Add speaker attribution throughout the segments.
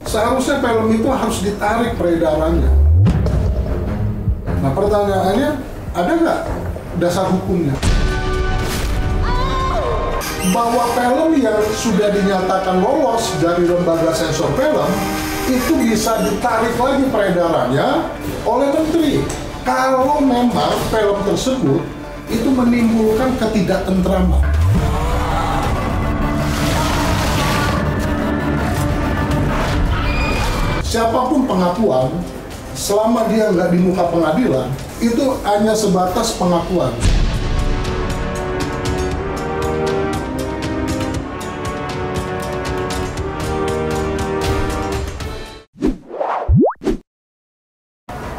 Speaker 1: Seharusnya film itu harus ditarik peredarannya. Nah pertanyaannya, ada nggak dasar hukumnya? Bahwa film yang sudah dinyatakan lolos dari lembaga sensor film itu bisa ditarik lagi peredarannya oleh menteri. Kalau memang film tersebut itu menimbulkan ketidaktentraman. Siapapun pengakuan, selama dia nggak di muka pengadilan, itu hanya sebatas pengakuan.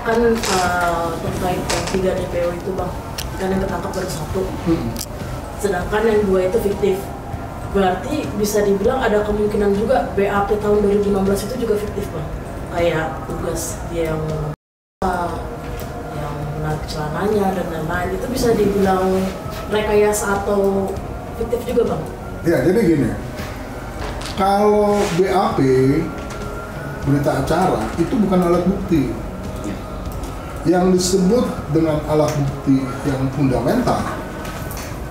Speaker 2: Kan terkait yang 3 DPO itu bang, kan yang ketangkap baru 1, sedangkan yang 2 itu fiktif. Berarti bisa dibilang ada kemungkinan juga BAP tahun 2016 itu juga fiktif bang, kayak tugas dia yang menarik celananya dan lain-lain, itu bisa dibilang rekayasa atau fiktif juga bang?
Speaker 1: Ya jadi gini, kalau BAP berita acara itu bukan alat bukti. Yang disebut dengan alat bukti yang fundamental,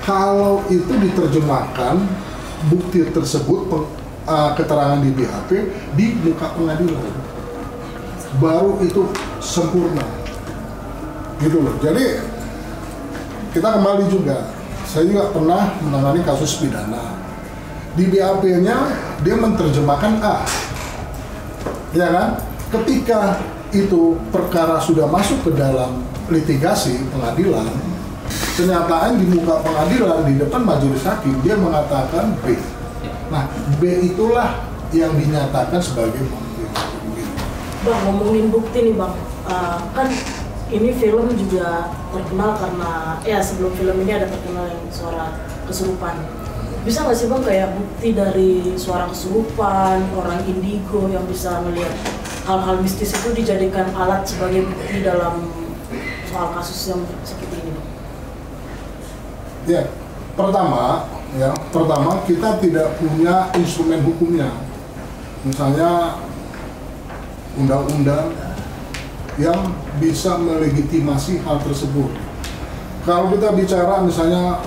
Speaker 1: kalau itu diterjemahkan bukti tersebut, keterangan di BAP di muka pengadilan, baru itu sempurna gitu loh. Jadi kita kembali juga, saya juga pernah menangani kasus pidana. Di BAP-nya dia menerjemahkan A, ya kan? Ketika itu perkara sudah masuk ke dalam litigasi pengadilan, kenyataan di muka pengadilan di depan majelis hakim dia mengatakan B. Nah, B itulah yang dinyatakan sebagai bukti.
Speaker 2: Bang, ngomongin bukti nih bang, kan ini film juga terkenal karena sebelum film ini ada terkenal yang suara kesurupan. Bisa nggak sih bang kayak bukti dari suara kesurupan, orang indigo yang bisa melihat hal-hal mistis itu dijadikan alat sebagai bukti dalam soal kasus yang seperti ini bang?
Speaker 1: Ya, pertama kita tidak punya instrumen hukumnya, misalnya undang-undang yang bisa melegitimasi hal tersebut. Kalau kita bicara misalnya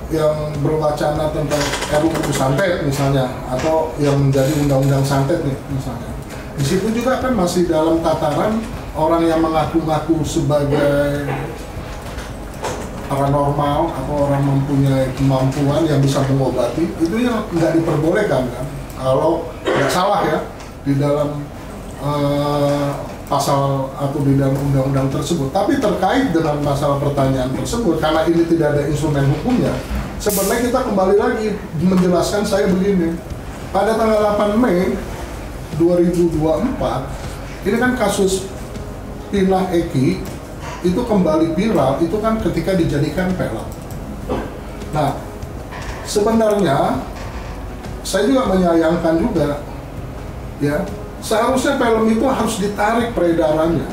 Speaker 1: yang berwacana tentang RUU santet misalnya, atau yang menjadi undang-undang santet nih misalnya, di situ juga kan masih dalam tataran orang yang mengaku-ngaku sebagai paranormal atau orang mempunyai kemampuan yang bisa mengobati, itu yang nggak diperbolehkan kan, kalau nggak salah ya, di dalam pasal atau di dalam undang-undang tersebut. Tapi terkait dengan masalah pertanyaan tersebut, karena ini tidak ada instrumen hukumnya, sebenarnya kita kembali lagi menjelaskan saya begini. Pada tanggal 8 Mei 2024, ini kan kasus Pina Eki itu kembali viral, itu kan ketika dijadikan film. Nah, sebenarnya saya juga menyayangkan juga, ya, seharusnya film itu harus ditarik peredarannya.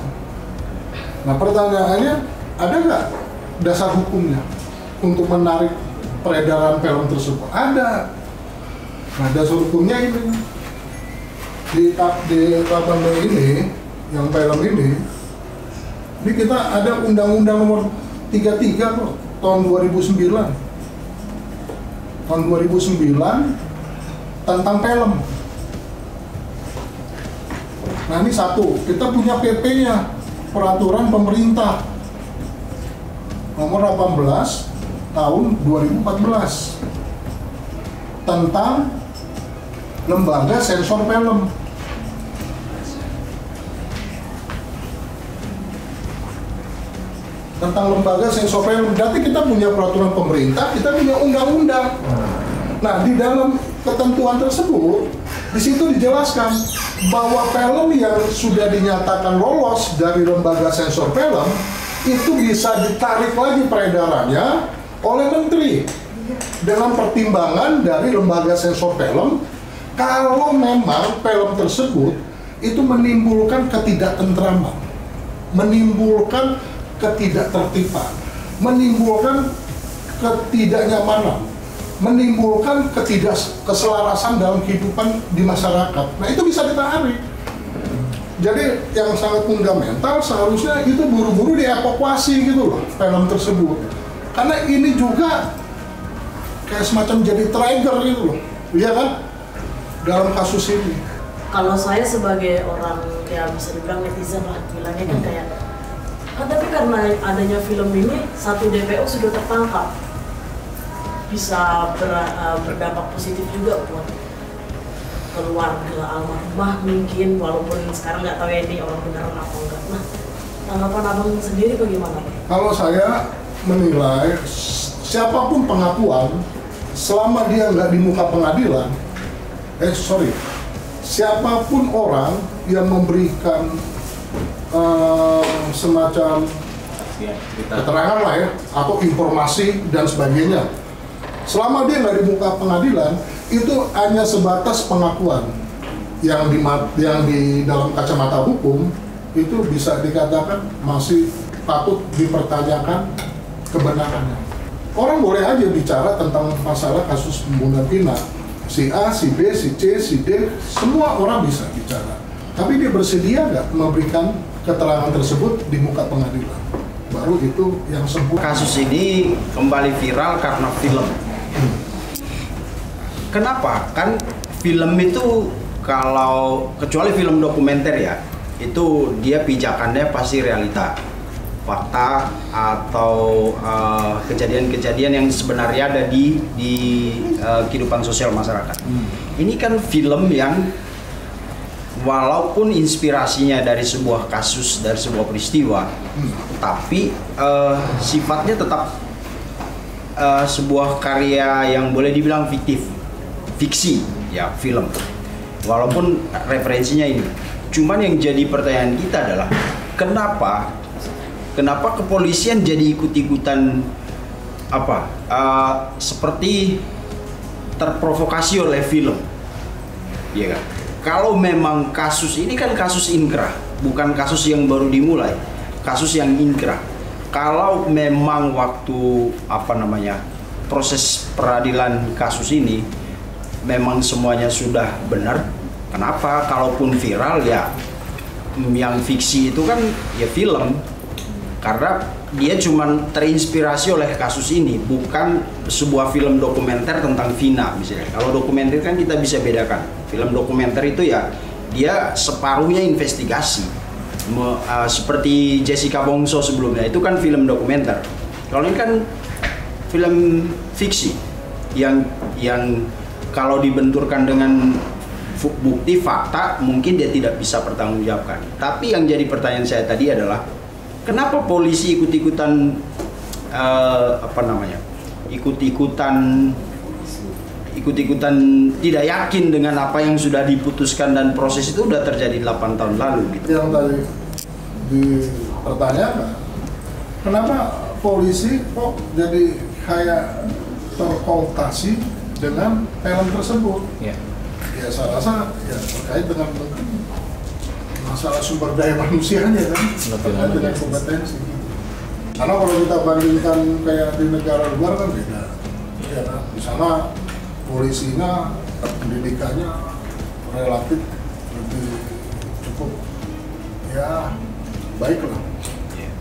Speaker 1: Nah, pertanyaannya, ada nggak dasar hukumnya untuk menarik peredaran film tersebut? Ada. Nah, dasar hukumnya ini. Di 8 Mei ini, yang film ini kita ada Undang-Undang Nomor 33 kok, tahun 2009. Tahun 2009 tentang film. Nah ini satu, kita punya PP-nya, Peraturan Pemerintah Nomor 18 tahun 2014 tentang Lembaga Sensor Film. Tentang lembaga sensor film. Berarti kita punya peraturan pemerintah, kita punya undang-undang. Nah, di dalam ketentuan tersebut, di situ dijelaskan bahwa film yang sudah dinyatakan lolos dari lembaga sensor film itu bisa ditarik lagi peredarannya oleh menteri dengan pertimbangan dari lembaga sensor film kalau memang film tersebut itu menimbulkan ketidaktentraman, menimbulkan ketidaktertiban, menimbulkan ketidaknyamanan menimbulkan ketidakselarasan dalam kehidupan di masyarakat. Nah itu bisa ditarik. Jadi yang sangat fundamental seharusnya itu buru-buru dievakuasi gitu loh film tersebut. Karena ini juga kayak semacam jadi trigger gitu loh, iya kan? Dalam kasus ini.
Speaker 2: Kalau saya sebagai orang ya bisa dibilang netizen lah, bilangnya kan kayak tapi karena adanya film ini satu DPO sudah tertangkap, bisa berdampak positif juga buat keluarga almarhumah mungkin, walaupun sekarang nggak tahu ya ini orang beneran apa enggak. Nah, tanggapan abang sendiri bagaimana?
Speaker 1: Kalau saya menilai siapapun pengakuan selama dia nggak di muka pengadilan, siapapun orang yang memberikan semacam keterangan lah ya, atau informasi dan sebagainya, selama dia nggak di muka pengadilan, itu hanya sebatas pengakuan yang di dalam kacamata hukum itu bisa dikatakan masih patut dipertanyakan kebenarannya. Orang boleh aja bicara tentang masalah kasus pembunuhan Vina, si A, si B, si C, si D, semua orang bisa bicara. Tapi dia bersedia nggak memberikan keterangan tersebut di muka pengadilan? Baru itu yang sempurna.
Speaker 3: Kasus ini kembali viral karena film. Kenapa? Kan film itu kalau kecuali film dokumenter ya, itu dia pijakannya pasti realita, fakta atau kejadian-kejadian yang sebenarnya ada di kehidupan sosial masyarakat. Ini kan film yang walaupun inspirasinya dari sebuah kasus, dari sebuah peristiwa, tapi sifatnya tetap sebuah karya yang boleh dibilang fiksi ya, film. Walaupun referensinya ini. Cuman yang jadi pertanyaan kita adalah kenapa kepolisian jadi ikut-ikutan seperti terprovokasi oleh film, ya kan? Kalau memang kasus ini kan kasus inkrah, bukan kasus yang baru dimulai, kasus yang inkrah. Kalau memang waktu proses peradilan kasus ini memang semuanya sudah benar, kenapa kalaupun viral ya yang fiksi itu kan ya film, karena dia cuma terinspirasi oleh kasus ini, bukan sebuah film dokumenter tentang Vina misalnya. Kalau dokumenter kan kita bisa bedakan, film dokumenter itu ya dia separuhnya investigasi, seperti Jessica Bongso sebelumnya itu kan film dokumenter. Kalau ini kan film fiksi yang kalau dibenturkan dengan bukti fakta mungkin dia tidak bisa pertanggungjawabkan. Tapi yang jadi pertanyaan saya tadi adalah kenapa polisi ikut-ikutan ikut-ikutan tidak yakin dengan apa yang sudah diputuskan dan proses itu udah terjadi 8 tahun lalu gitu.
Speaker 1: Yang tadi dipertanyakan, kenapa polisi kok jadi kayak terkooptasi dengan film tersebut? Ya saya rasa ya terkait dengan masalah sumber daya manusianya kan, terkait dengan kompetensi. Karena kalau kita bandingkan kayak di negara luar kan beda. Ya, di sana polisinya pendidikannya relatif lebih cukup ya baik lah.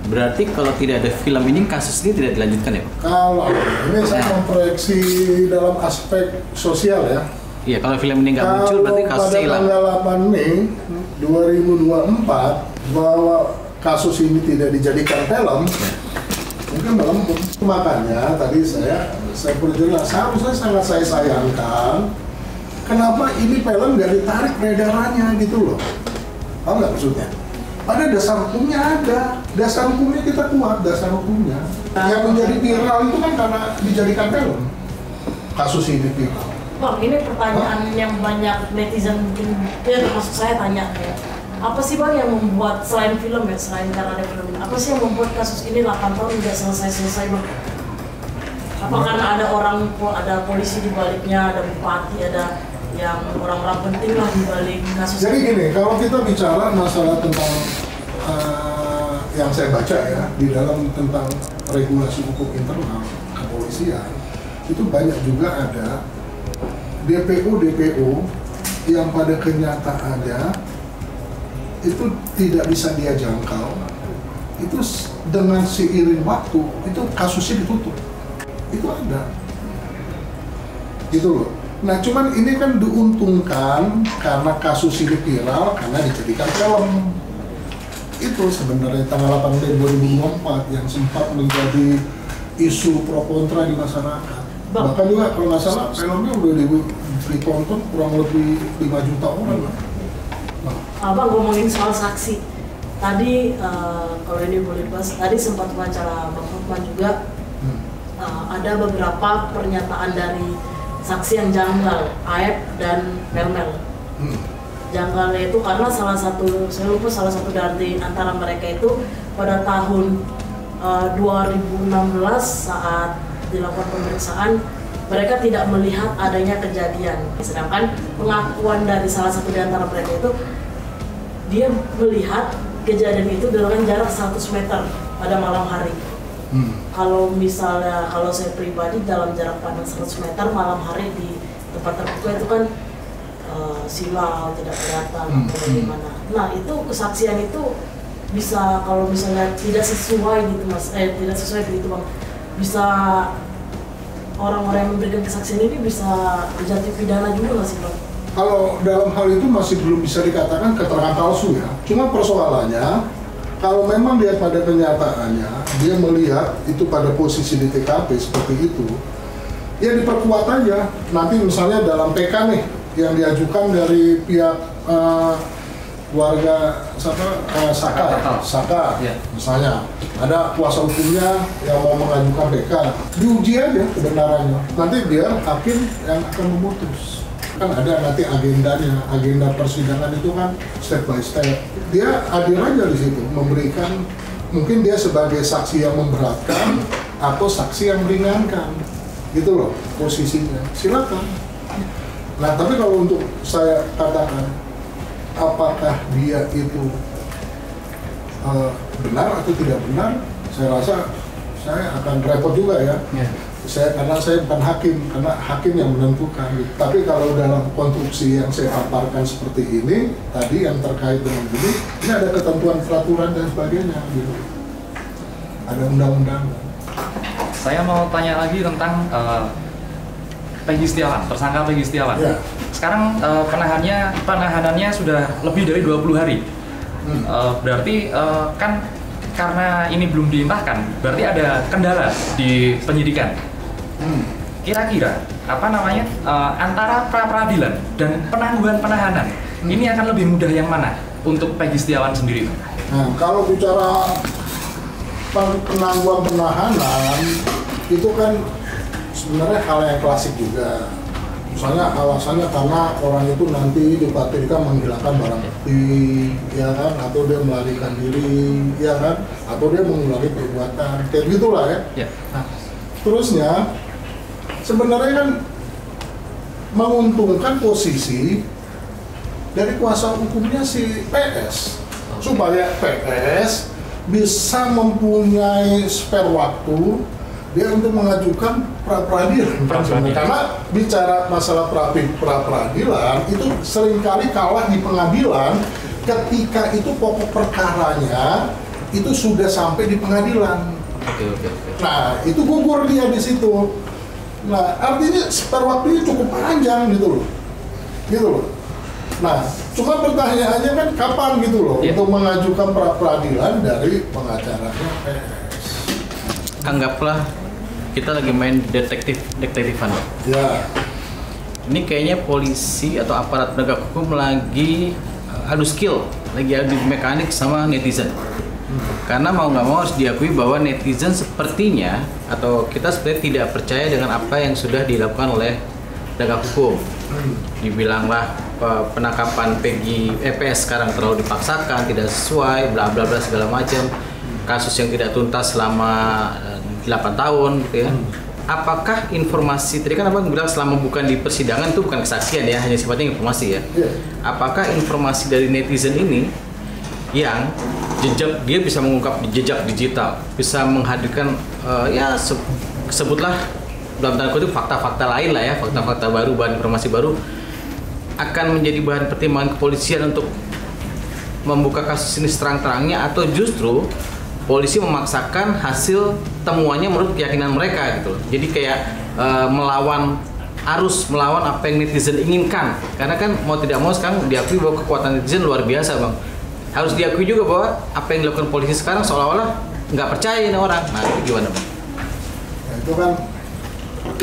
Speaker 4: Berarti kalau tidak ada film ini kasus ini tidak dilanjutkan ya Pak?
Speaker 1: Kalau ini saya memproyeksi dalam aspek sosial ya.
Speaker 4: Iya, kalau film ini nggak muncul berarti kasusnya hilang.
Speaker 1: Kalau pada tanggal 8 Mei 2024 bahwa kasus ini tidak dijadikan film, mungkin melempem. Makanya tadi saya perjelas, harusnya sangat saya sayangkan kenapa ini film nggak ditarik peredarannya gitu loh. Tahu nggak maksudnya? Pada dasar hukumnya ada, dasar hukumnya kita kuat, dasar hukumnya. Yang menjadi viral itu kan karena dijadikan film. Kasus ini viral.
Speaker 2: Bang, ini pertanyaan yang banyak netizen mungkin, ya termasuk saya tanya kayak, apa sih Bang yang membuat selain film ya, selain karena ada film ini, apa sih yang membuat kasus ini 8 tahun tidak selesai-selesai Bang? Apa karena ada ada polisi di baliknya, ada bupati, ada yang orang-orang penting lah di balik kasus
Speaker 1: Jadi
Speaker 2: ini?
Speaker 1: gini, kalau kita bicara masalah tentang yang saya baca ya, di dalam tentang regulasi hukum internal kepolisian, itu banyak juga ada DPO yang pada kenyataannya itu tidak bisa dia jangkau. Itu dengan seiring waktu itu kasusnya ditutup. Itu ada. Gitu loh. Nah cuman ini kan diuntungkan karena kasus ini viral karena dijadikan film. Itu sebenarnya tanggal 8 Mei 2004 yang sempat menjadi isu pro kontra di masyarakat. Bahkan juga kalau nggak salah filmnya udah ditonton kurang lebih 5 juta orang lah.
Speaker 2: Abang ngomongin soal saksi. Tadi kalau ini boleh bahas, tadi sempat wawancara Bang Hotman juga. Ada beberapa pernyataan dari saksi yang janggal, Aep dan Melmel. Janggalnya itu karena salah satu dari antara mereka itu pada tahun 2016 saat dilakukan pemeriksaan mereka tidak melihat adanya kejadian, sedangkan pengakuan dari salah satu di antara mereka itu dia melihat kejadian itu dengan jarak 100 meter pada malam hari. Kalau misalnya, kalau saya pribadi dalam jarak pandang 100 meter malam hari di tempat terbuka itu kan silau, tidak kelihatan atau bagaimana. Nah itu kesaksian itu bisa kalau misalnya tidak sesuai gitu mas, tidak sesuai begitu bang, bisa orang-orang yang memberikan kesaksian ini bisa dijatuhi pidana juga nggak sih bang?
Speaker 1: Kalau dalam hal itu masih belum bisa dikatakan keterangan palsu ya. Cuma persoalannya kalau memang dia pada kenyataannya dia melihat itu pada posisi di TKP seperti itu, ya diperkuat aja. Nanti misalnya dalam PK nih yang diajukan dari pihak keluarga Saka, misalnya ada kuasa hukumnya yang mau mengajukan PK, diuji aja kebenarannya. Nanti biar hakim yang akan memutus. Kan ada nanti agendanya, agenda persidangan itu kan step by step. Dia hadir aja di situ, memberikan mungkin dia sebagai saksi yang memberatkan atau saksi yang meringankan, gitu loh posisinya. Silakan. Nah tapi kalau untuk saya katakan apakah dia itu benar atau tidak benar, saya rasa saya akan repot juga ya. Karena saya bukan hakim, karena hakim yang menentukan. Tapi kalau dalam konstruksi yang saya paparkan seperti ini, tadi yang terkait dengan ini ada ketentuan peraturan dan sebagainya, gitu. Ada undang-undang.
Speaker 5: Saya mau tanya lagi tentang Peggy Setiawan, tersangka Peggy Setiawan. Ya. Sekarang penahanannya sudah lebih dari 20 hari. Berarti kan karena ini belum dilimpahkan, berarti ada kendala di penyidikan. Kira-kira antara pra-peradilan dan penangguhan penahanan ini akan lebih mudah yang mana untuk Peggy Setiawan sendiri?
Speaker 1: Nah, kalau bicara penangguhan penahanan itu kan sebenarnya hal yang klasik juga. Misalnya alasannya karena orang itu nanti dikhawatirkan menghilangkan barang bukti, ya kan, atau dia melarikan diri, ya kan, atau dia mengulangi perbuatan, kayak gitulah ya. Nah, terusnya sebenarnya kan menguntungkan posisi dari kuasa hukumnya si PS supaya PS bisa mempunyai spare waktu dia untuk mengajukan pra-peradilan. Karena bicara masalah pra-peradilan itu seringkali kalah di pengadilan ketika itu pokok perkaranya itu sudah sampai di pengadilan. Nah, itu gugur dia di situ. Nah, artinya spare waktunya cukup panjang gitu loh. Nah, cuma pertanyaannya kan kapan gitu loh untuk mengajukan pra-peradilan dari pengacaranya PS.
Speaker 4: Anggaplah kita lagi main detektifan. Ya. Ini kayaknya polisi atau aparat penegak hukum lagi adu skill, lagi adu mekanik sama netizen. Karena mau nggak mau harus diakui bahwa netizen sepertinya atau kita sebenarnya tidak percaya dengan apa yang sudah dilakukan oleh penegak hukum. Dibilanglah penangkapan PS sekarang terlalu dipaksakan, tidak sesuai, bla bla bla segala macam. Kasus yang tidak tuntas selama 8 tahun gitu ya. Apakah informasi, tadi kan abang bilang selama bukan di persidangan itu bukan kesaksian ya, hanya sifatnya informasi ya. Apakah informasi dari netizen ini yang jejak, dia bisa mengungkap jejak digital, bisa menghadirkan sebutlah dalam tanda kutip fakta-fakta lain lah ya, fakta-fakta baru, bahan informasi baru akan menjadi bahan pertimbangan kepolisian untuk membuka kasus ini terang-terangnya, atau justru polisi memaksakan hasil temuannya menurut keyakinan mereka gitu. Jadi kayak melawan arus, melawan apa yang netizen inginkan. Karena kan mau tidak mau sekarang diakui bahwa kekuatan netizen luar biasa, Bang. Harus diakui juga bahwa apa yang dilakukan polisi sekarang seolah-olah nggak percaya ini orang. Nah, itu gimana, Bang?
Speaker 1: Ya, itu kan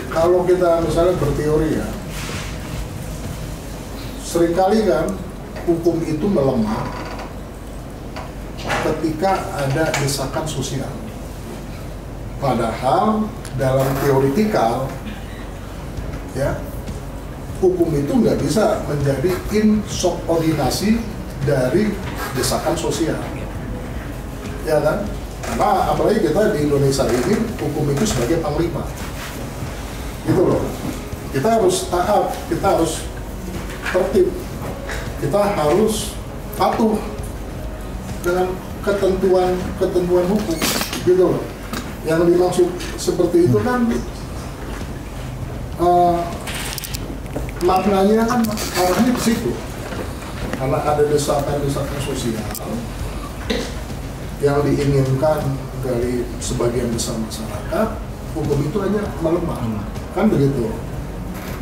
Speaker 1: kalau kita misalnya berteori ya, seringkali kan hukum itu melemah ketika ada desakan sosial. Padahal dalam teoretikal ya, hukum itu nggak bisa menjadi insubordinasi dari desakan sosial, ya kan? Karena apalagi kita di Indonesia ini hukum itu sebagai panglima, gitu loh. Kita harus taat, kita harus tertib, kita harus patuh dengan ketentuan hukum, gitu loh. Yang dimaksud seperti itu kan maknanya kan arahnya ke situ. Karena ada desakan-desakan sosial yang diinginkan dari sebagian besar masyarakat, hukum itu hanya melemah, kan begitu.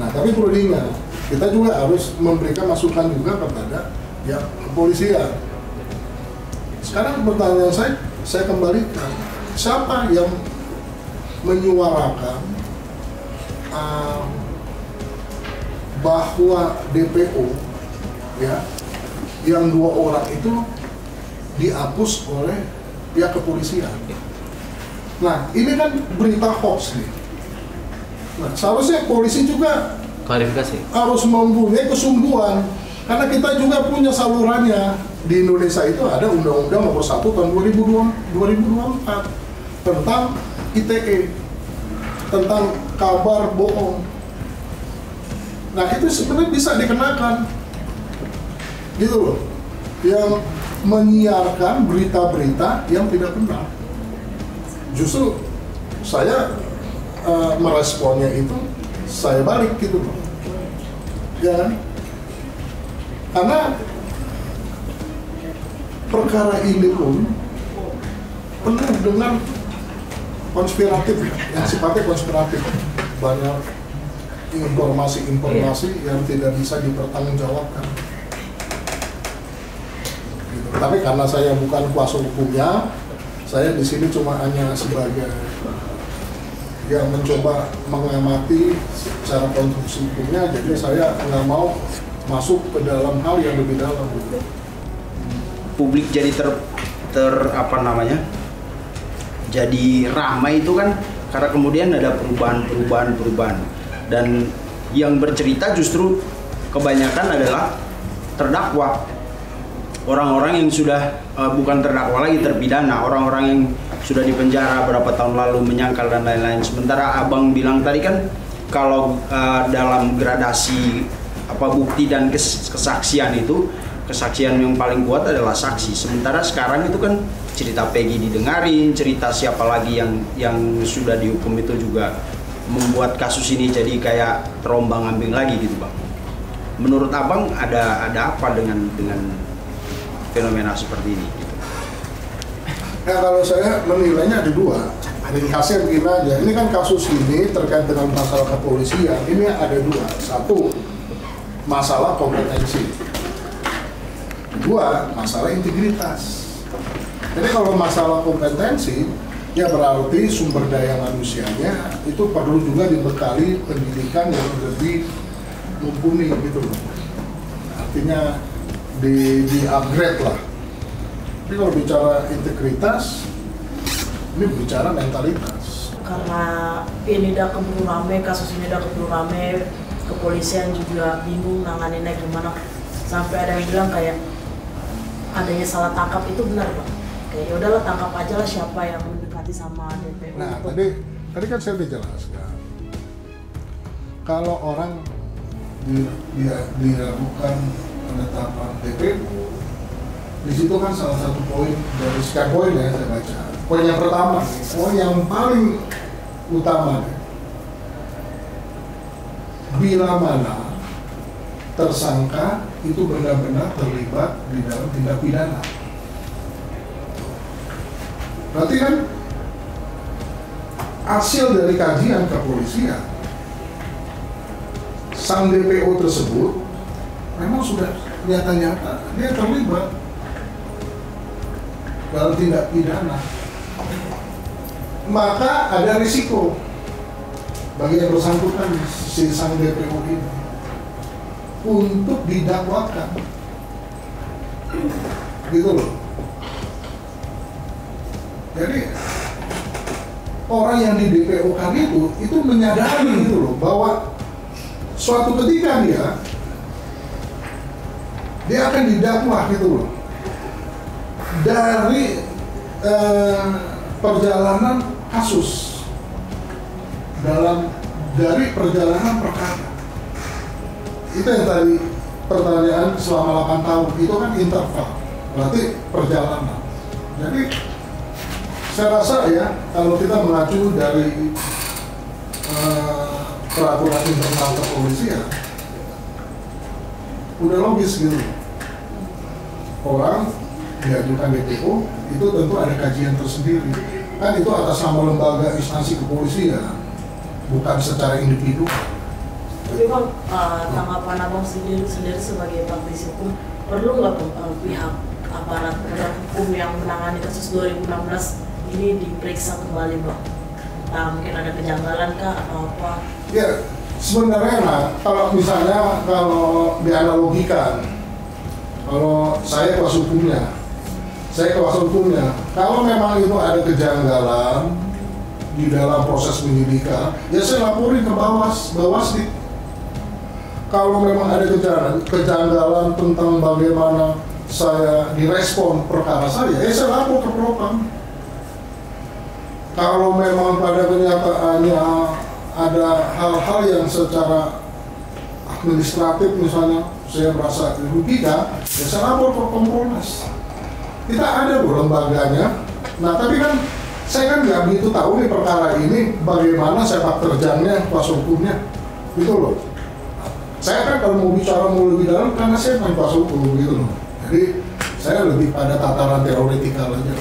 Speaker 1: Nah, tapi perlu diingat, kita juga harus memberikan masukan juga kepada ya kepolisian. Sekarang pertanyaan saya kembalikan, siapa yang menyuarakan bahwa DPO ya yang 2 orang itu dihapus oleh pihak kepolisian. Nah, ini kan berita hoax nih. Nah, seharusnya polisi juga
Speaker 4: klarifikasi,
Speaker 1: harus mempunyai kesungguhan, karena kita juga punya salurannya. Di Indonesia itu ada Undang-Undang Nomor 1 tahun 2024 tentang ITE, tentang kabar bohong. Nah, itu sebenarnya bisa dikenakan, gitu loh, yang menyiarkan berita-berita yang tidak benar. Justru saya meresponnya itu saya balik gitu loh, ya kan? Karena perkara ini pun penuh dengan konspiratif, yang sifatnya konspiratif, banyak informasi-informasi yang tidak bisa dipertanggungjawabkan. Gitu. Tapi karena saya bukan kuasa hukumnya, saya di sini cuma hanya sebagai yang mencoba mengamati secara konstruksi hukumnya, jadi saya nggak mau masuk ke dalam hal yang lebih dalam. Gitu.
Speaker 3: Publik jadi jadi ramai itu kan karena kemudian ada perubahan, dan yang bercerita justru kebanyakan adalah terdakwa, orang-orang yang sudah bukan terdakwa lagi, terpidana, orang-orang yang sudah dipenjara berapa tahun lalu, menyangkal dan lain-lain. Sementara abang bilang tadi kan kalau dalam gradasi bukti dan kesaksian itu, kesaksian yang paling kuat adalah saksi. Sementara sekarang itu kan cerita Peggy didengarin, cerita siapa lagi yang sudah dihukum itu juga membuat kasus ini jadi kayak terombang-ambing lagi gitu, Bang. Menurut abang ada apa dengan fenomena seperti ini? Gitu?
Speaker 1: Nah, kalau saya menilainya ada 2. Ringkasnya begini aja. Ini kan kasus ini terkait dengan masalah kepolisian. Ini ada 2. 1, masalah kompetensi. 2, masalah integritas. Jadi kalau masalah kompetensi, ya berarti sumber daya manusianya itu perlu juga dibekali pendidikan yang lebih mumpuni gitu loh. Artinya di-upgrade lah. Tapi kalau bicara integritas, ini bicara mentalitas.
Speaker 2: Karena ini udah keburu rame, kasus ini udah keburu rame, kepolisian juga bingung nanganinnya gimana. Sampai ada yang bilang kayak adanya salah tangkap, itu benar, Bang. Kayak ya udahlah, tangkap aja lah siapa yang mendekati sama DPO.
Speaker 1: Nah, tadi kan saya udah jelaskan. Kalau orang dilakukan penetapan DPO, di situ kan salah satu poin dari sekian poin ya saya baca. Poin yang pertama, poin yang paling utama, bila mana tersangka itu benar-benar terlibat di dalam tindak pidana. Berarti kan hasil dari kajian kepolisian, sang DPO tersebut memang sudah nyata-nyata dia terlibat dalam tindak pidana. Maka ada risiko bagi yang bersangkutan si sang DPO ini untuk didakwakan, gitu loh. Jadi orang yang di DPO-kan itu menyadari gitu loh bahwa suatu ketika dia akan didakwa gitu loh dari perjalanan kasus dari perjalanan perkara. Itu yang tadi pertanyaan selama 8 tahun itu kan interval, berarti perjalanan. Jadi saya rasa ya kalau kita mengacu dari peraturan internal kepolisian udah logis gitu. Orang diajukan DPO itu tentu ada kajian tersendiri. Kan itu atas nama lembaga instansi kepolisian, bukan secara individu.
Speaker 2: Tapi Bang, tanggapan Abang sendiri sebagai praktisi hukum, perlu nggak pihak aparat penegak hukum yang menangani kasus 2016 ini diperiksa kembali Bang? Nah, mungkin ada kejanggalan kah atau apa?
Speaker 1: Ya, sebenarnya kalau misalnya dianalogikan, kalau saya kuasa hukumnya, kalau memang itu ada kejanggalan di dalam proses penyidikan, ya saya laporin ke Bawaslu. Kalau memang ada kejanggalan tentang bagaimana saya direspon perkara saya, ya saya lapor ke Propam. Kalau memang pada kenyataannya ada hal-hal yang secara administratif misalnya saya merasa dirugikan, ya saya lapor ke Kompolnas. Kita ada lembaganya. Nah tapi kan saya kan nggak begitu tahu nih perkara ini bagaimana sepak terjangnya kuasa hukumnya, gitu loh. Saya kan kalau mau bicara lebih dalam karena saya bukan kuasa hukum gitu loh. Jadi saya lebih pada tataran teoretikal aja.